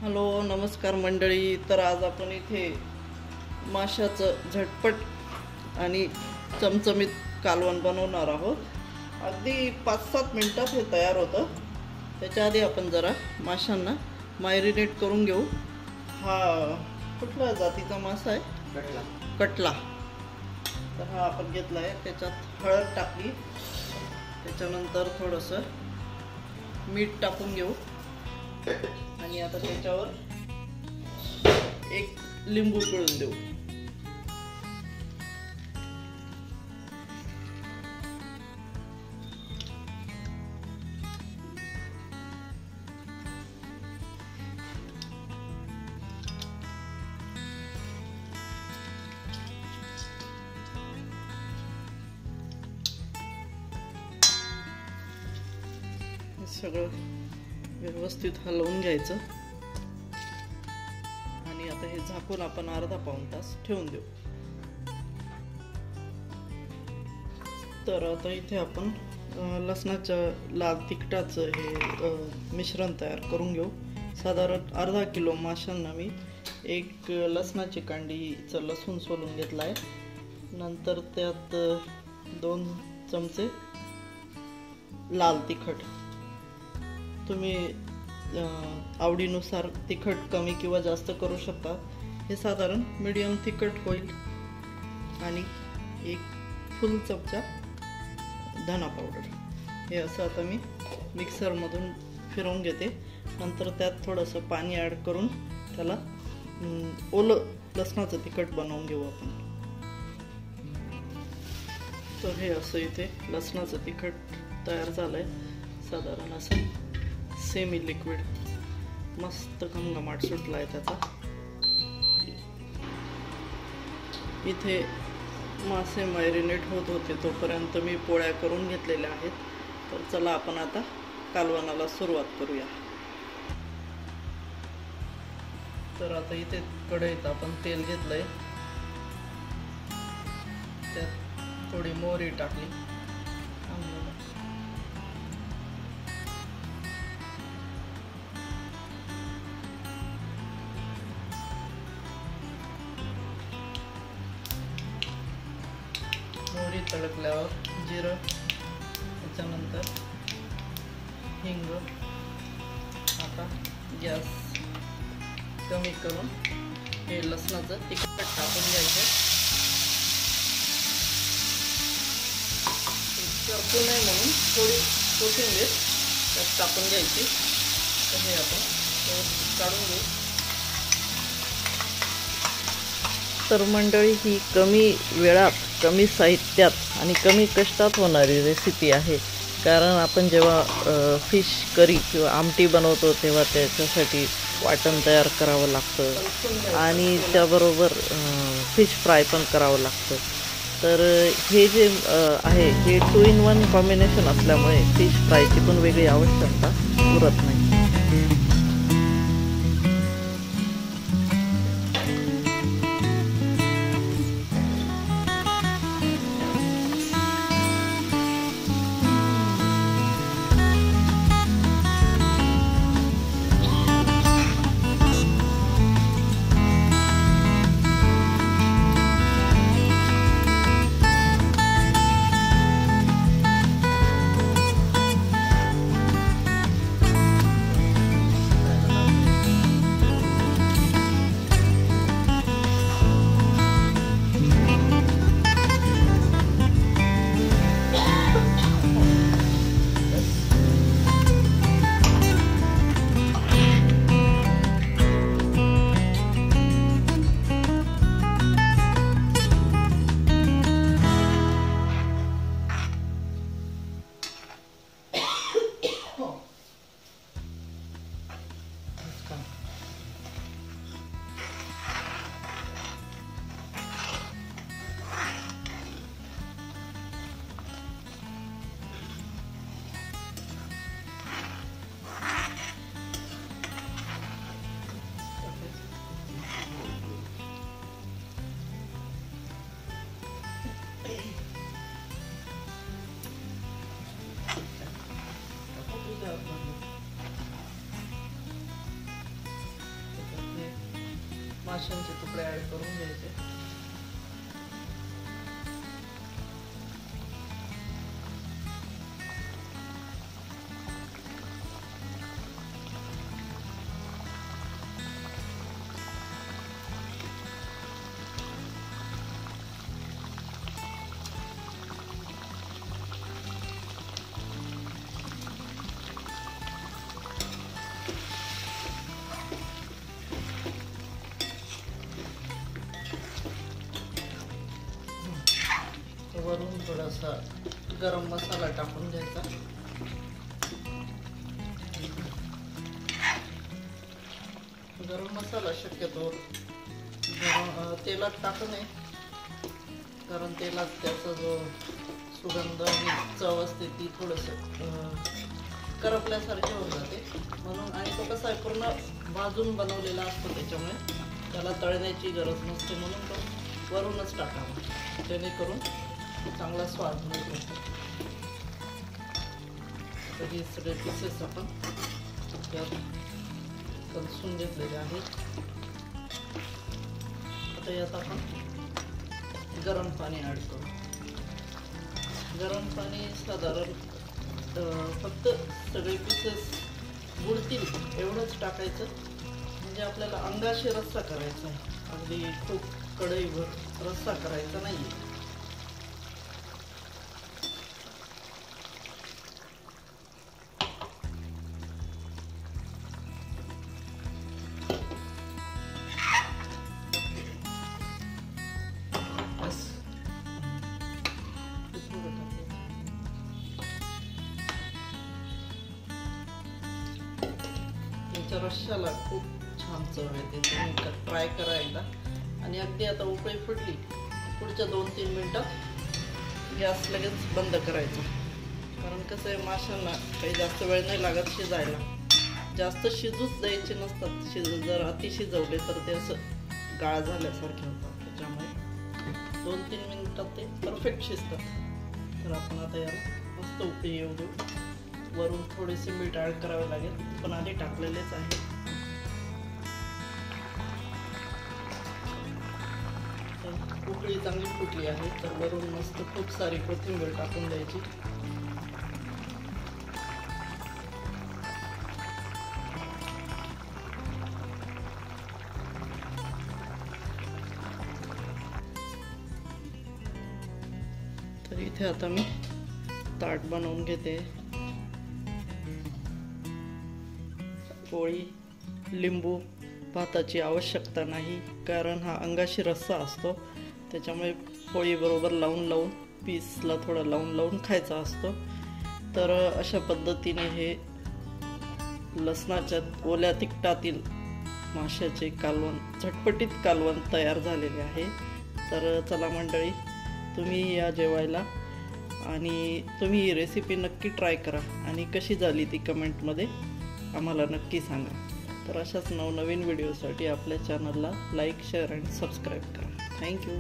Hello नमस्कार मंडळी. तर आज आपण इथे माशाचं झटपट आणि चमचमीत कालवण बनवणार आहोत. अगदी 5-7 मिनिटात हे तयार होतं. त्याच्या आधी आपण जरा माशांना मॅरिनेट करून घेऊ. हा कुठल्या जातीचा मासा आहे? कटला. तर हा आपण घेतला आहे. त्याच्यात हळद टाकली, त्याच्यानंतर थोडंसं मीठ टाकून घेऊ आणि आता त्याच्यावर एक लिंबू पिळून देऊ. हे सगळं व्यवस्थित हलवून घ्यायचं आणि आता हे झाकून आपण अर्धा-पाऊण तास ठेवून देऊ. तर आता इथे आपण लसणाच्या लाल तिखटाचं हे मिश्रण तयार करून घेऊ. साधारण अर्धा किलो माशांना मी एक लसणाची कांडीचं लसूण सोलून घेतला आहे. नंतर त्यात 2 चमचे लाल तिखट. तुम्ही आवडीनुसार तिखट कमी किंवा जास्त करू शकता. हे साधारण मीडियम तिखट होईल. आणि 1 फुल चमचा धना पावडर. हे असं आता मी मिक्सरमधून फिरवून घेते. नंतर त्यात थोडंसं पाणी ॲड करून त्याला ओलं लसणाचं तिखट बनवून घेऊ आपण. तर हे असं इथे लसणाचं तिखट तयार झालंय. साधारण असं सेमी लिक्विड. मस्त घमघमाट सुटला आहे त्याचा. इथे मासे मॅरिनेट होत होते तोपर्यंत मी पोळ्या करून घेतलेल्या आहेत. तर चला आपण आता कालवणाला सुरुवात करूया. तर आता इथे कढईत आपण तेल घेतलंय. त्यात थोडी मोहरी टाकली. मोहरी तडकल्यावर जिरं, त्याच्यानंतर हिंग. आता गॅस कमी करून हे लसणाचं तिखट टाकून घ्यायचं. करपू नये म्हणून थोडी कोथिंबीर त्यात टाकून घ्यायची. तर हे आपण व्यवस्थित काढून घेऊ. तर मंडळी, ही कमी वेळात, कमी साहित्यात आणि कमी कष्टात होणारी रेसिपी आहे. कारण आपण जेव्हा फिश करी किंवा आमटी बनवतो तेव्हा त्याच्यासाठी वाटण तयार करावं लागतं आणि त्याबरोबर फिश फ्राय पण करावं लागतं. तर हे जे आहे हे 2 in 1 कॉम्बिनेशन असल्यामुळे फिश फ्रायची पण वेगळी आवश्यकता उरत नाही. माशांचे तुकडे ऍड करून घ्यायचे. वरून थोडासा गरम मसाला टाकून घ्यायचा. गरम मसाला शक्यतो तेलात टाकू नये, कारण तेलात त्याचा जो सुगंध आणि चव असते ती थोडंसं करपल्यासारखी होऊन जाते म्हणून. आणि तो कसा आहे पूर्ण भाजून बनवलेला असतो, त्याच्यामुळे त्याला तळण्याची गरज नसते, म्हणून तो वरूनच टाकावा, जेणेकरून चांगला स्वाद मिळतो. तर हे सगळे पीसेस आपण त्यात कलसून घेतलेले आहेत. आता यात आपण गरम पाणी ॲड करू. गरम पाणी साधारण फक्त सगळे पीसेस बुडतील एवढंच टाकायचं, म्हणजे आपल्याला अंगाशी रस्सा करायचा आहे, अगदी खूप कढईभर रस्सा करायचा नाही आहे. त्याच्या रश्श्याला खूप छान चव येते, तुम्ही ट्राय करा एकदा. आणि अगदी आता उकळी फुटली, पुढच्या 2-3 मिनटात गॅस लगेच बंद करायचा, कारण कसं आहे माशांना काही जास्त वेळ नाही लागत शिजायला. जास्त शिजूच द्यायचे नसतात, जर अति शिजवले तर ते असं गाळ झाल्यासारखे होतात, त्याच्यामुळे 2-3 मिनिटात ते परफेक्ट शिजतात. तर आपण आता याला मस्त उकळी येऊ देऊ. वरून थोडेसे मीठ ॲड करावे लागेल, पण आधी टाकलेलेच आहे. उकळी चांगली फुटली आहे, तर वरून मस्त खूप सारी कोथिंबीर टाकून द्यायची. तर इथे आता मी ताट बनवून घेते. पोळी, लिंबू, भाताची आवश्यकता नाही, कारण हा अंगाशी रस्सा असतो, त्याच्यामुळे पोळी बरोबर लावून पीसला थोडं लावून खायचा असतो. तर अशा पद्धतीने हे लसणाच्या ओल्या तिखटातील माशाचे कालवण, झटपटीत कालवण तयार झालेले आहे. तर चला मंडळी, तुम्ही या जेवायला, आणि तुम्ही ही रेसिपी नक्की ट्राय करा आणि कशी झाली ती कमेंटमध्ये आम्हाला नक्की सांगा. तर अशाच नवनवीन व्हिडिओसाठी आपल्या चॅनलला लाईक, शेअर आणि सबस्क्राईब करा. थँक्यू.